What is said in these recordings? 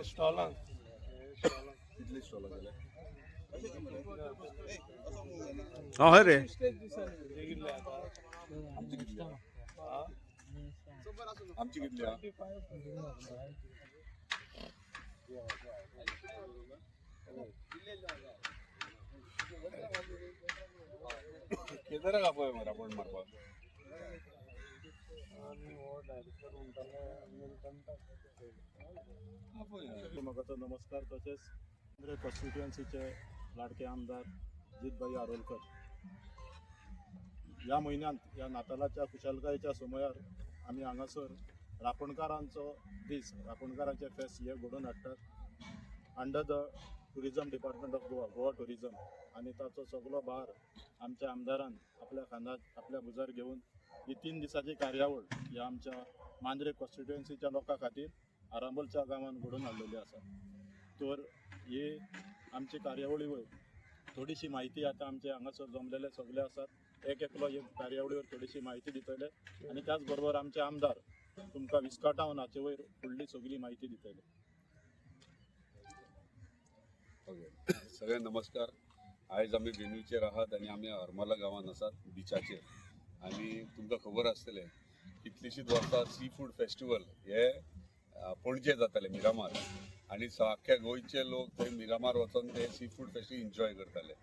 स्टॉलांक कितली स्टॉल गेले हय रे आमची कितली हा केदारा कापय मरा पण मारपाक म्हाका तो नमस्कार तसेच कॉन्स्टिट्युएन्सीचे लाडके आमदार जितभाई आरोलकर ह्या म्हयन्यांत ह्या नातालाच्या खुशालकायेच्या समयार आमी हांगासर रापणकारांचो दीस रापणकारांचे फेस्त हे घडोवन हाडटात under the tourism department of Goa tourism आनी ताचो सगळो भार आमच्या आमदारान आपल्या खांदार आपल्या भुजार घेवन ही 3 दिसाची कार्यावळ ह्या आमच्या मांद्रे कॉन्स्टिट्युएन्सीच्या लोकां खातीर आरांबोलच्या गांवांत घडोवन हाडलेली आसा तर ही आमची कार्यावळी वयर थोडीशी म्हायती आतां आमचे हांगासर जमलेले सगळे आसात एकलो हे कार्यावळीवर थोडीशी म्हायती दितले आनी त्याच बरोबर आमचे आमदार तुमकां विस्काटावन हाचे वयर फुडली सगळी म्हायती दितले. सगळ्यांक नमस्कार. आयज आमी वेन्यूचेर आहात आनी आमी हरमला गांवांत आसात बिचाचेर आनी तुमकां खबर आसतलें कितलींशींच वर्सां सी फूड फेस्टिवल हे पणजे जाताले मिरामार आनी आख्ख्या गोंयचे लोक थंय मिरामार वचून ते सी फूड फेस्टिवल एन्जॉय करताले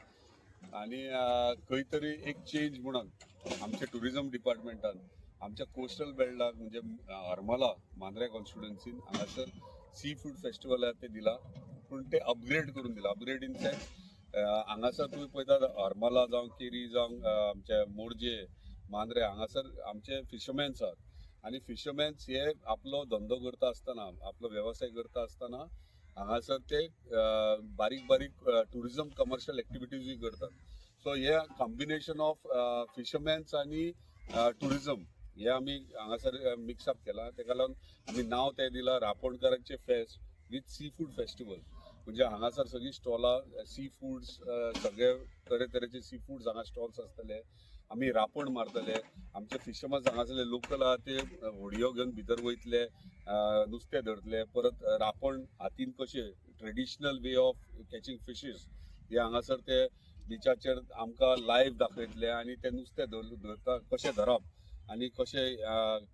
आनी खंय तरी एक चेंज म्हणून आमच्या टुरिजम डिपार्टमेंटान आमच्या कोस्टल बेल्टाक म्हणजे हरमला मांद्रे कॉन्स्टिट्युएन्सीन हांगासर सी फूड फेस्टिवल ते दिला पूण ते अपग्रेड करून दिला. अपग्रेड इन सेन्स हांगासर तुमी पळयतात हरमला जावं केरी जावं आमचे मोरजे मांद्रे हांगासर आमचे फिशरमॅन्स आहात आनी फिशरमॅन्स हे आपलो धंदो करता आसतना आपलो वेवसाय करता आसतना हांगासर ते बारीक बारीक टुरिजम कमर्शियल एक्टिविटीजूय करतात. सो हे कॉम्बिनेशन ऑफ फिशरमॅन्स आनी टुरिजम हे आमी हांगासर मिक्सअप केला. तेका लागून आमी नांव तें दिलां रापणकारांचे fest with sea food festival. म्हणजे हांगासर सगळीं स्टॉलां सी फूड्स सगळे तरेतरेचे सी फूड्स हांगा स्टॉल्स आसतले. आमी रापण मारतले. आमचे फिशरमॅन्स हांगासरले लोकल आहा ते व्हडयो घेवन भितर वयतले नुस्तें धरतले परत रापण हातीन कशें traditional way of catching fishes हे हांगासर ते बिचाचेर आमकां लायव्ह दाखयतले आनी ते नुस्तें धरता कशें धरप आनी कशें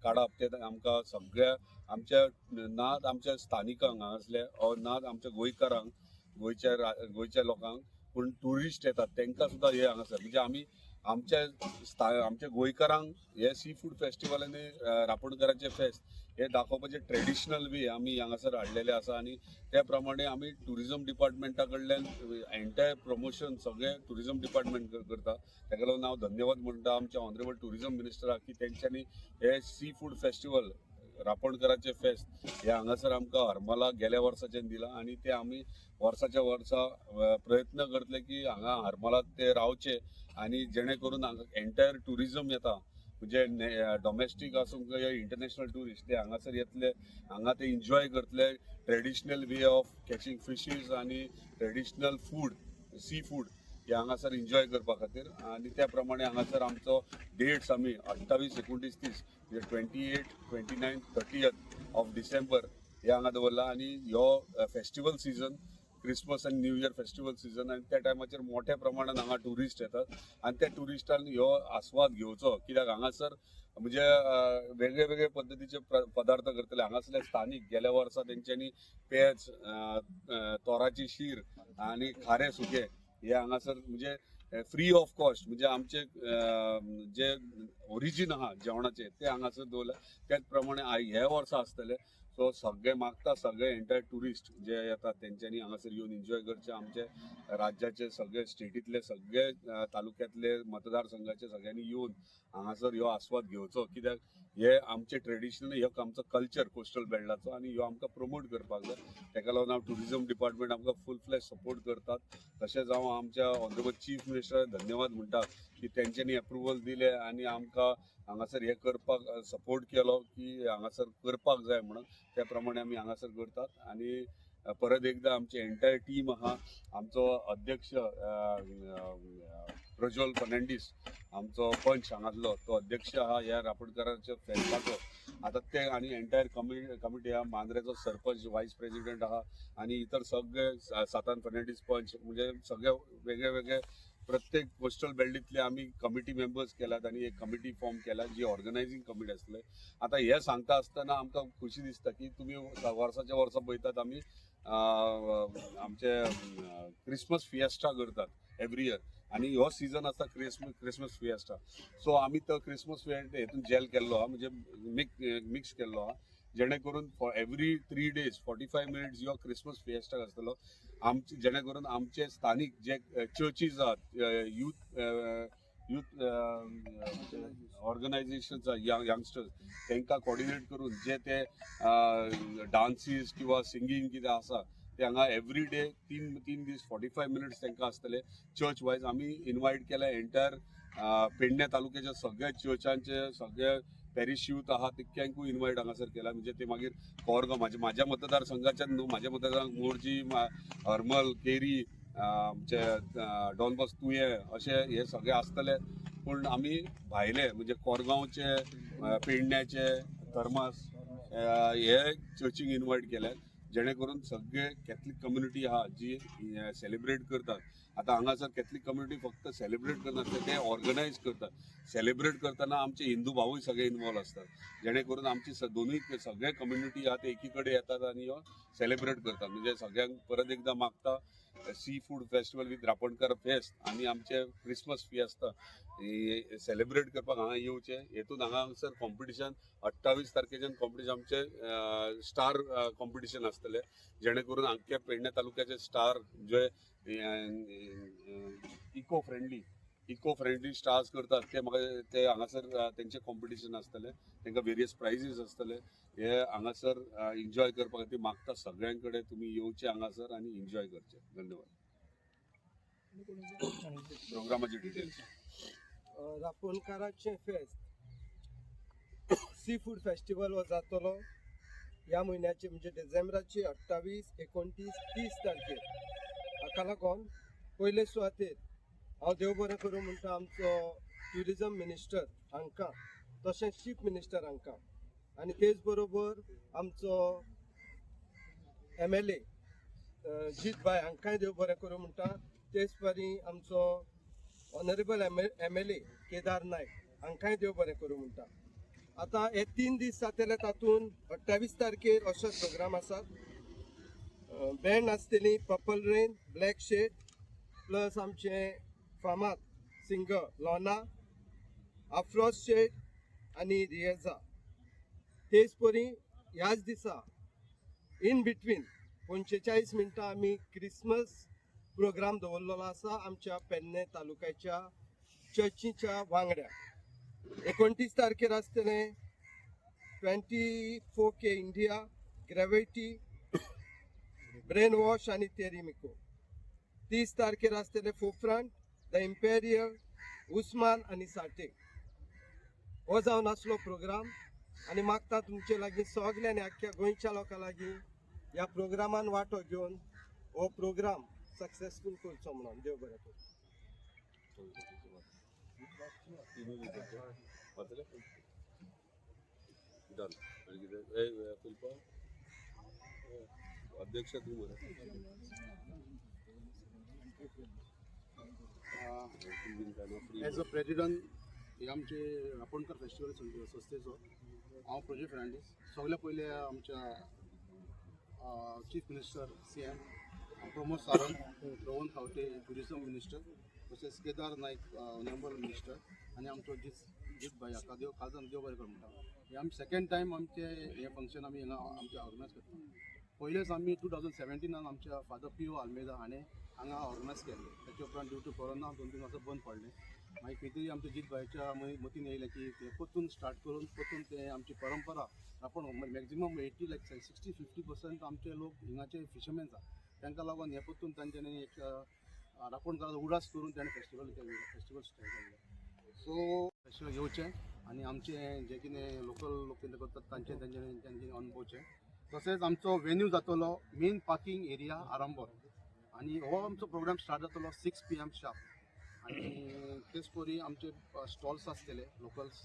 काडप ते आमकां सगळ्या आमच्या नात आमच्या स्थानिकांक हांगासले नात आमच्या गोंयकारांक गोंयच्या लोकांक पूण ट्युरिस्ट येतात तांकां सुद्दां हे हांगासर म्हणजे आमी आमच्या गोंयकारांक हे सी फूड फेस्टिवल आनी रापणकारांचे फेस्त हे दाखोवपाचे ट्रेडिशनल वे आमी हांगासर हाडलेले आसा आनी त्या प्रमाणे आमी टुरिजम डिपार्टमेंटा कडल्यान एंटायर प्रमोशन सगळे टुरिजम डिपार्टमेंट करता. ताका लागून हांव धन्यवाद म्हणटा आमच्या ऑनरेबल टुरिजम मिनिस्टराक की तेंच्यांनी हे सी फूड फेस्टिवल रापणकारांचे फेस्त हे हांगासर आमकां हरमला गेल्या वर्साच्यान दिला आनी ते आमी वर्साच्या वर्सा प्रयत्न करतले की हांगा हरमला ते रावचे आनी जेणे करून हांगा एंटायर टुरिजम येता म्हणजे डोमेस्टीक आसूं या इंटरनॅशनल टुरिस्ट ते हांगासर येतले हांगा ते एन्जॉय करतले traditional way of catching fishes आनी ट्रेडिशनल फूड सी फूड हे हांगासर एन्जॉय करपा खातीर आनी त्या प्रमाणे हांगासर आमचो डेट्स आमी 28, 29, 30 म्हणजे 28, 29, 30 ऑफ डिसेंबर हे हांगा दवरला आनी ह्यो फेस्टिवल सिजन क्रिसमस आनी न्यू इयर फेस्टिवल सिजन आनी त्या टायमाचेर मोठ्या प्रमाणात हांगा ट्युरिस्ट येतात आनी त्या ट्युरिस्टान ह्यो आस्वाद घेवचो कित्याक हांगासर म्हणजे वेगळे वेगळे पद्दतीचे पदार्थ करतले. हांगासरले स्थानीक गेल्या वर्सा तेंच्यांनी पेज तोराची शीर आनी खारे सुके हे हांगासर म्हणजे फ्री ऑफ कॉस्ट म्हणजे आमचे जे ओरिजीन आहा जेवणाचे ते हांगासर दवरले. त्याच प्रमाणे ह्या वर्सा आसतले. सो सगळे मागता सगळे एंटायर टुरिस्ट जे येतात तेंच्यांनी हांगासर येवन एन्जॉय करचे. आमचे राज्याचे सगळे स्टेटीतले सगळे तालुक्यातले मतदारसंघाचे सगळ्यांनी येवन हांगासर ह्यो आस्वाद घेवचो कित्याक हे आमचे ट्रेडिशनल हो आमचो कल्चर कोस्टल बेल्टाचो आनी ह्यो आमकां प्रमोट करपाक जाय. ताका लागून हांव टुरिजम डिपार्टमेंट आमकां फूल फ्लॅश सपोर्ट करतात. तशेंच हांव आमच्या ऑनरेबल चीफ मिनिस्टर धन्यवाद म्हणटा की तेंच्यांनी अप्रुवल दिले आनी आमकां हांगासर हे करपाक सपोर्ट केलो की हांगासर करपाक जाय म्हणून त्या प्रमाणे आमी हांगासर करतात. आनी परत एकदा आमची एंटायर टीम आहा आमचो अध्यक्ष प्रज्वल फर्नांडीस आमचो पंच हांगातलो तो अध्यक्ष आहा ह्या रापणकारांच्या फेस्ताचो आता ते आणि एंटायर कमिटी आहा, मांद्रेचो सरपंच व्हायस प्रेसिडेंट आहा आणि इतर सगळे सातान फर्नांडीस पंच म्हणजे सगळे वेगळे वेगळे प्रत्येक कोस्टल बेल्टींतले आमी कमिटी मेंबर्स केल्यात आणि एक कमिटी फॉर्म केला जी ऑर्गनायझिंग कमिटी आसले. आता हे सांगता आसतना आमकां खुशी दिसता की तुम्ही वर्साच्या वर्सा पळयतात आमी आमचे क्रिसमस फिएस्टा करतात एवरी इयर आणि हो सीझन आसता क्रिसमस फिएस्टा. सो आमी तो क्रिसमस फिएस्टा हेतून जेल केल्लो हा म्हणजे मिक्स केल्लो हा जेणे करून फॉर एवरी 3 days 45 minutes हो क्रिसमस फिएस्टा आसतलो. आमचे जेणे करून आमचे स्थानिक जे चर्चीज आहात युथ ऑर्गनायझेशन्स यंगस्टर्स तांकां कोऑर्डिनेट करून जे ते डान्सीस किंवा सिंगींग कितें आसा ते हांगा एवरी डे 3 दीस 45 minutes तांकां आसतले. चर्च वायज आमी इन्वायट केला एंटायर पेडणे तालुक्याच्या सगळ्या चर्चांचे सगळे पॅरिश यूथ आहा तितक्यांकूय इन्वायट हांगासर केला म्हणजे ते मागीर कोरगांव म्हाज्या मतदारसंघाच्यान न्हू म्हाज्या मतदारसंघाक मोर्जी हरमल केरी आमचे डॉन तुये अशे हे सगळे आसतले. पूण आमी भायले म्हणजे कोरगांवचे पेडण्याचे थर्मास हे चर्चीक इन्वायट केल्यात जेणे करून सगळे कॅथलीक कम्युनिटी आहा जी सेलिब्रेट करतात. आता हांगासर कॅथलीक कम्युनिटी फक्त सेलिब्रेट करनात ते ऑर्गनायज करतात. सेलिब्रेट करतना आमचे हिंदू भावूय सगळे इन्वॉल्व असतात जेणे करून आमची दोनूय सगळे कम्युनिटी आहा ते एकीकडे येतात आणि हो सेलिब्रेट करतात. म्हणजे सगळ्यांक परत एकदा मागता सी फूड फेस्टिवल विथ रापणकार फेस्ट आणि आमचे क्रिसमस फिएस्टा सेलिब्रेट करपाक हांगा येवचे. हेतून हांगासर कॉम्पिटिशन 28 तारखेच्यान कॉम्पिटिशन आमचे स्टार कॉम्पिटिशन आसतले जेणे करून आमच्या पेडणे तालुक्याचे स्टार जे इको फ्रेंडली स्टार्स करतात ते हांगासर तेंचे कॉम्पिटिशन आसतले. तांकां वेरियस प्राइजीस आसतले. हे हांगासर एन्जॉय करपा खातीर मागता सगळ्यांकडे तुम्ही येवचे हांगासर आणि एन्जॉय करचे. धन्यवाद. प्रोग्रामाची डिटेल्स रापणकाराचे फेस्त सी फूड फेस्टिवल हो जातलो ह्या म्हयन्याचे म्हणजे डिसेंबराचे 28, 29, 30 तारखेर. हाका लागून पयले सुवातेर हांव देव बरें करूं म्हणटा आमचो ट्युरिजम मिनिस्टर हांकां तशेंच चीफ मिनिस्टर हांकां आनी तेच बरोबर आमचो MLA जीतबाई हांकांय देव बरें करूं म्हणटा. तेच परी आमचो ऑनरेबल MLA केदार नायक हांकांय देव बरें करूं म्हणटा. आतां हे 3 दीस जातले तातूंत 28 तारखेर अशे प्रोग्राम आसात. बँड आसतली Purple Rain, Black Shade plus आमचे फामाद सिंगर लोना, अफ्रोज शेड आनी रियेझा. तेच परी ह्याच दिसा इन बिटवीन 45 मिनटां आमी क्रिसमस प्रोग्राम दवरलेलो आसा आमच्या पेडणे तालुक्याच्या चर्चीच्या वांगड्या. 29 तारखेर आसतले 24K India, gravity, brain wash आनी तेरीमिको. 30 तारखेर आसतले फोफ्रंट, द इम्पेरियल, उस्मान आनी साठे. हो जावन आसलो प्रोग्राम आनी मागता तुमचे लागीं सगळ्यांनी आख्ख्या गोंयच्या लोकां लागीं ह्या प्रोग्रामान वांटो घेवन हो प्रोग्राम सक्सेसफूल करचो म्हणून देव बरें करूं. अध्यक्ष तू एज अ प्रेसिडेंट हे आमचे रापणकार फेस्टिवल संस्थेचो हांव प्रोजेक्ट फर्नांडीस. सगळे पयले आमच्या chief minister CM Pramod Sawant, Rohan Khaunte tourism minister, तशेंच केदार नायक ऑनरेबल मिनिस्टर आनी आमचो जीतबाई हाका देव काळजान देव बरें कर म्हणटा. हे आमी सेकंड टायम आमचे हे फंक्शन आमी हिंगा आमचे ऑर्गनायज करता. पयलेच आमी 2017 आमच्या फादर P.O. आल्मेदा हाणें हांगा ऑर्गनायज केल्ले. ताचे उपरांत ड्यू टू कोरोना 2-3 वर्सां बंद पडलें. मागीर खंय तरी आमच्या जीतबाईच्या मतीन येयलें की ते परतून स्टार्ट करून परतून ते आमची परंपरा आपण मॅक्झिमम 60-50% आमचे लोक हिंगाचे फिशरमॅन्स आसा तांकां लागून हे परतून तांच्यांनी एक रापणकाराचो उडास करून ताणें फेस्टिवल स्टार्ट केल्लें. सो फेस्टिवल येवचें आनी आमचे जे कितें लोकल लोक कितें करतात तांच्यांनी अनुभवचें. तशेंच आमचो वेन्यू जातलो मेन पार्किंग एरिया आरांबोल आनी हो आमचो प्रोग्राम स्टार्ट जातलो 6 PM शार्प. आनी तेच परी आमचे स्टॉल्स आसतले लोकल्स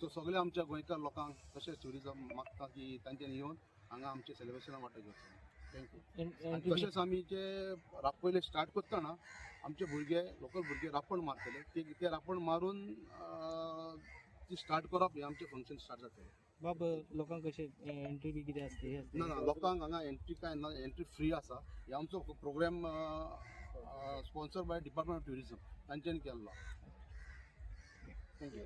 तो सगळे आमच्या गोंयकार लोकांक तशेंच ट्युरिजम मागता की तांच्यांनी येवन हांगा आमचे सेलिब्रेशनाक वांटो घेवचो. थँक्यू. तशेंच आमी जे पयले स्टार्ट करतना आमचे भुरगे लोकल भुरगे रापण मारतले ते रापण मारून ती स्टार्ट करप हे आमचे फंक्शन स्टार्ट जातले. बाब लोकांक कशें एंट्री बी कितें आसता ना ना लोकांक हांगा एंट्री काय ना, एंट्री फ्री आसा. हे आमचो programme sponsor by department of tourism तांच्यांनी केल्लो. थँक्यू.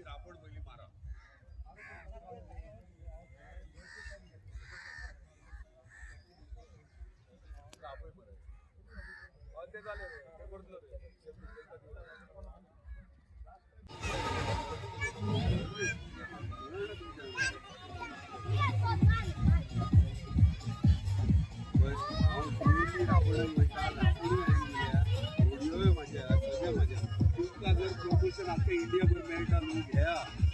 रापण पहिली मारा. इंडिया भर मेळटा न्हू घ्या.